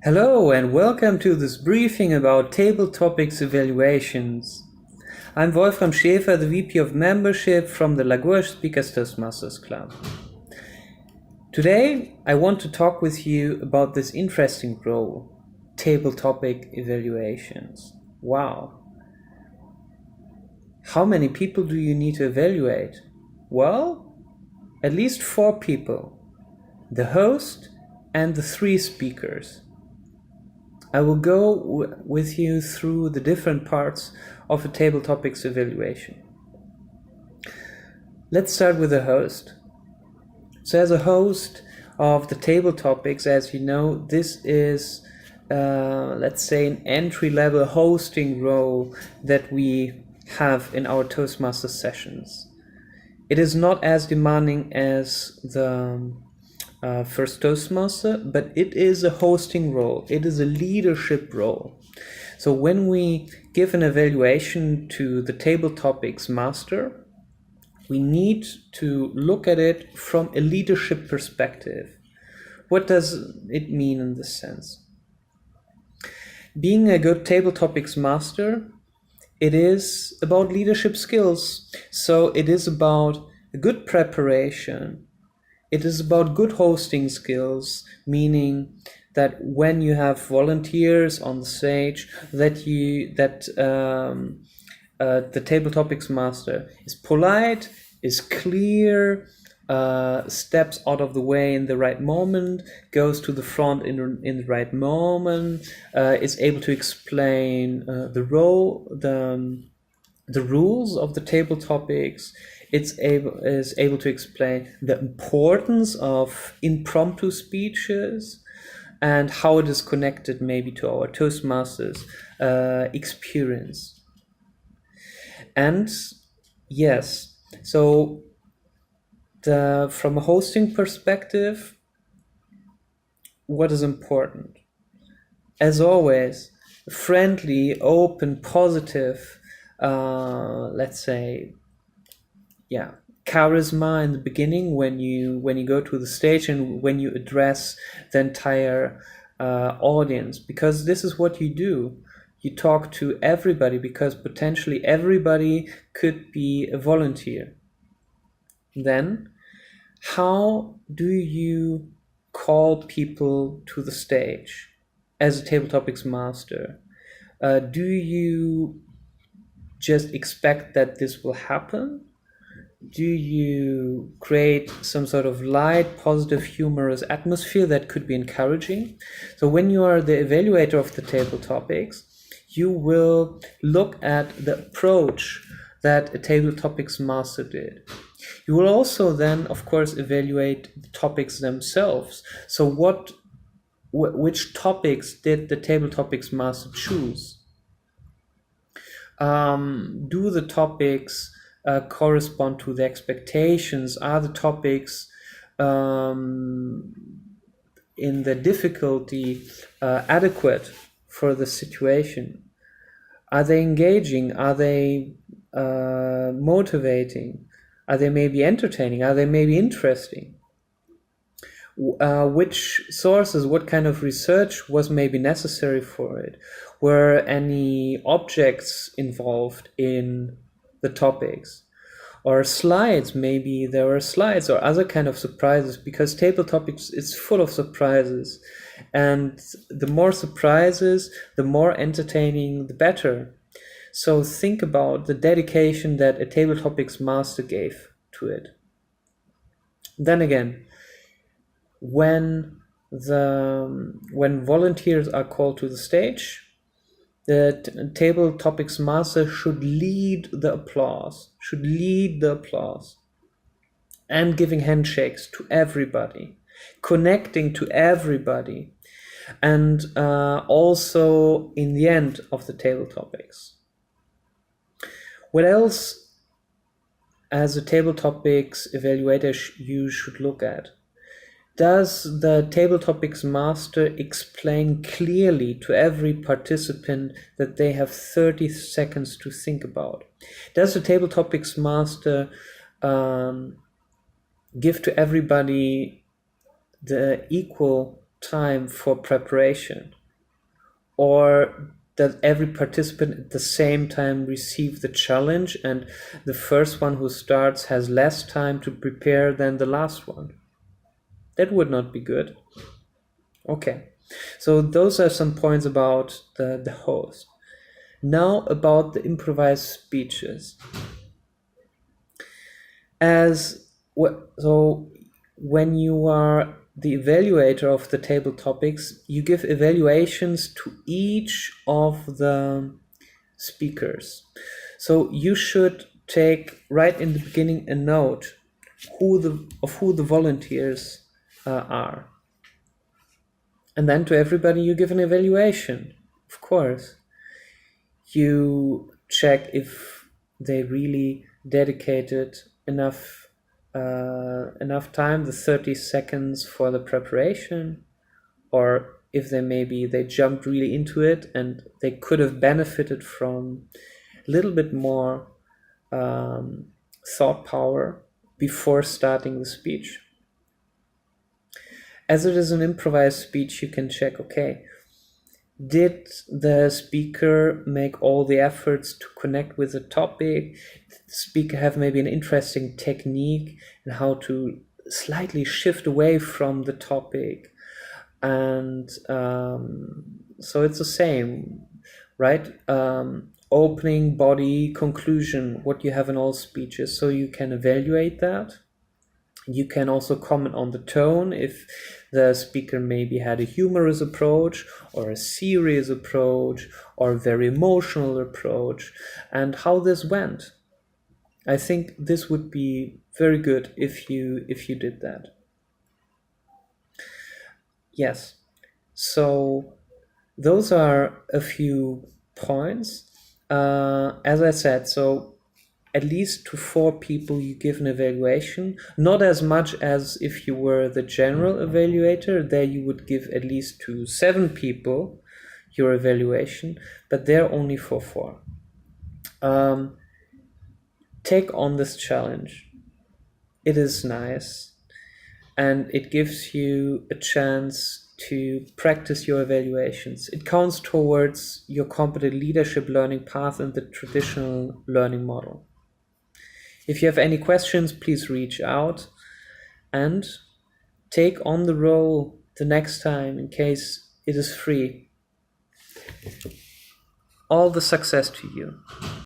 Hello and welcome to this briefing about table topics evaluations. I'm Wolfram Schäfer, the VP of Membership from the Laguerre Speakers Toastmasters Club. Today I want to talk with you about this interesting role, table topic evaluations. Wow. How many people do you need to evaluate? Well, at least 4 people, the host and the 3 speakers. I will go with you through the different parts of a table topics evaluation. Let's start with the host. So as a host of the table topics, as you know, this is, let's say, an entry-level hosting role that we have in our Toastmasters sessions. It is not as demanding as the first Toastmaster, but it is a hosting role. It is a leadership role. So when we give an evaluation to the table topics master, we need to look at it from a leadership perspective. What does it mean in this sense? Being a good table topics master, it is about leadership skills. So it is about a good preparation. It is about good hosting skills, meaning that when you have volunteers on the stage, the table topics master is polite, is clear, steps out of the way in the right moment, goes to the front in the right moment, is able to explain the rules of the table topics. Is able to explain the importance of impromptu speeches and how it is connected maybe to our Toastmasters experience. And yes, so from a hosting perspective, what is important? As always, friendly, open, positive, let's say, charisma in the beginning when you go to the stage and when you address the entire audience, because this is what you do. You talk to everybody because potentially everybody could be a volunteer. Then, how do you call people to the stage as a table topics master? Do you just expect that this will happen? Do you create some sort of light, positive, humorous atmosphere that could be encouraging? So when you are the evaluator of the table topics, you will look at the approach that a table topics master did. You will also then, of course, evaluate the topics themselves. So which topics did the table topics master choose? Do the topics correspond to the expectations? Are the topics in the difficulty adequate for the situation? Are they engaging? Are they motivating? Are they maybe entertaining? Are they maybe interesting? Which sources, what kind of research was maybe necessary for it? Were any objects involved in the topics? Or slides, maybe there were slides or other kind of surprises, because table topics is full of surprises. And the more surprises, the more entertaining, the better. So think about the dedication that a table topics master gave to it. Then again, when volunteers are called to the stage, the table topics master should lead the applause, and giving handshakes to everybody, connecting to everybody, and also in the end of the table topics. What else as a table topics evaluator you should look at? Does the table topics master explain clearly to every participant that they have 30 seconds to think about? Does the table topics master give to everybody the equal time for preparation, or that every participant at the same time receive the challenge and the first one who starts has less time to prepare than the last one? That would not be good. Okay, so those are some points about the host. Now about the improvised speeches. So when you are the evaluator of the table topics, you give evaluations to each of the speakers. So you should take right in the beginning a note of who the volunteers are. And then to everybody you give an evaluation, of course. You check if they really dedicated enough time, the 30 seconds for the preparation, or if they jumped really into it and they could have benefited from a little bit more thought power before starting the speech. As it is an improvised speech, you can check, okay, did the speaker make all the efforts to connect with the topic? Did the speaker have maybe an interesting technique in how to slightly shift away from the topic? And so it's the same, right? Opening, body, conclusion, what you have in all speeches. So you can evaluate that. You can also comment on the tone, if the speaker maybe had a humorous approach or a serious approach or a very emotional approach, and how this went. I think this would be very good if you did that. Yes. So those are a few points. As I said, so at least to 4 people you give an evaluation, not as much as if you were the general evaluator. There you would give at least to 7 people your evaluation, but they're only for 4. Take on this challenge. It is nice, and it gives you a chance to practice your evaluations. It counts towards your competent leadership learning path in the traditional learning model. If you have any questions, please reach out and take on the role the next time in case it is free. All the success to you.